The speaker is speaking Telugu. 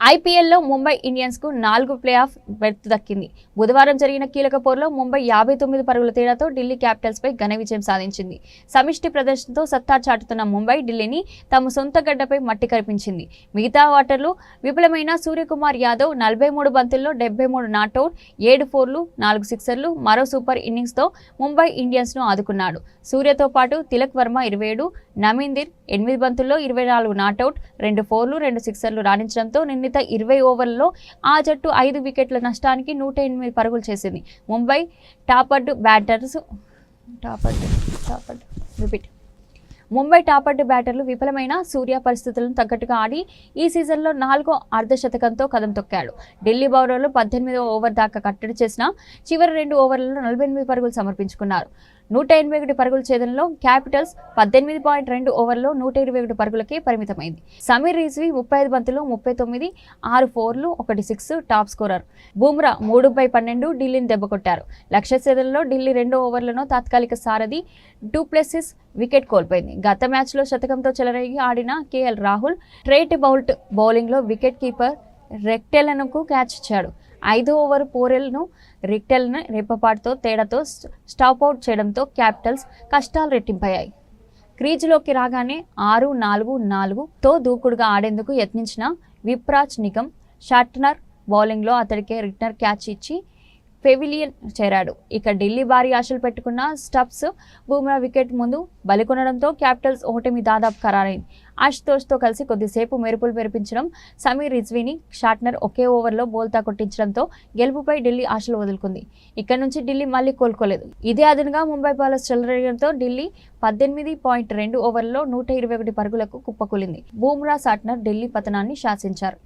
ఐపీఎల్లో ముంబై ఇండియన్స్ కు 4 ప్లే ఆఫ్ బెర్త్ దక్కింది. బుధవారం జరిగిన కీలక పోరులో ముంబై 59 పరుగుల తేడాతో ఢిల్లీ క్యాపిటల్స్ పై ఘన విజయం సాధించింది. సమిష్టి ప్రదర్శనతో సత్తా చాటుతున్న ముంబై ఢిల్లీని తమ సొంత గడ్డపై మట్టి కరిపించింది. మిగతా ఆటలు విఫలమైన సూర్యకుమార్ యాదవ్ 43 బంతుల్లో 73 నాట్అవుట్, 7 ఫోర్లు, 4 సిక్సర్లు, మరో సూపర్ ఇన్నింగ్స్ తో ముంబై ఇండియన్స్ ను ఆదుకున్నాడు. సూర్యతో పాటు తిలక్ వర్మ 27, నమీందర్ 8 బంతుల్లో 24 నాట్అవుట్, 2 ఫోర్లు, 2 సిక్సర్లు రాణించడంతో 20 ఓవర్లలో ఆ జట్టు 5 వికెట్ల నష్టానికి 108 పరుగులు చేసింది. ముంబై టాపర్డ్ బ్యాటర్లు విఫలమైన సూర్య పరిస్థితులను తగ్గట్టుగా ఆడి ఈ సీజన్లో 4వ అర్ధశతకంతో కదం తొక్కాడు. ఢిల్లీ బౌలర్లు 18వ ఓవర్ దాకా కట్టడి చేసిన చివరి 2 ఓవర్లలో 48 పరుగులు సమర్పించుకున్నారు. 181 పరుగుల ఛేదనలో క్యాపిటల్స్ 18.2 ఓవర్లో 121 పరుగులకే పరిమితమైంది. సమీర్ రిజ్వీ 35 బంతుల్లో 39, 6 ఫోర్లు, 1 సిక్స్ టాప్ స్కోరర్. బుమ్రా 3/12 ఢిల్లీని దెబ్బకొట్టారు. లక్ష్య ఛేదనలో ఢిల్లీ 2 ఓవర్లలో తాత్కాలిక సారథి డు ప్లెసిస్ వికెట్ కోల్పోయింది. గత మ్యాచ్లో శతకంతో చెలరేగి ఆడిన కేఎల్ రాహుల్ ట్రెంట్ బౌల్ట్ బౌలింగ్లో వికెట్ కీపర్ రెక్టెల్కు క్యాచ్ ఇచ్చాడు. 5వ ఓవర్ పోరెల్ను రిక్టెల్ను రెప్పపాటుతో తేడాతో స్టాపౌట్ చేయడంతో క్యాపిటల్స్ కష్టాలు రెట్టింపయ్యాయి. క్రీజులోకి రాగానే 6-4-4తో దూకుడుగా ఆడేందుకు యత్నించిన విప్రాజ్ నిగమ్ షార్ట్నర్ బౌలింగ్లో అతడికే రిటర్న్ క్యాచ్ ఇచ్చి పెవిలియన్ చేరాడు. ఇక ఢిల్లీ భారీ ఆశలు పెట్టుకున్న స్టబ్స్ బుమ్రా వికెట్ ముందు బలికొనడంతో క్యాపిటల్స్ ఓటమి దాదాపు ఖరారైంది. ఆశుతోష్తో కలిసి కొద్దిసేపు మెరుపులు మెరిపించడం సమీర్ రిజ్వీని షార్ట్నర్ ఒకే ఓవర్లో బోల్తా కొట్టించడంతో గెలుపుపై ఢిల్లీ ఆశలు వదులుకుంది. ఇక్కడ నుంచి ఢిల్లీ మళ్లీ కోలుకోలేదు. ఇదే అదనుగా ముంబై బౌలర్స్ చెలరేగడంతో ఢిల్లీ 18.2 ఓవర్లలో 121 పరుగులకు కుప్పకూలింది. బుమ్రా షార్ట్నర్ ఢిల్లీ పతనాన్ని శాసించారు.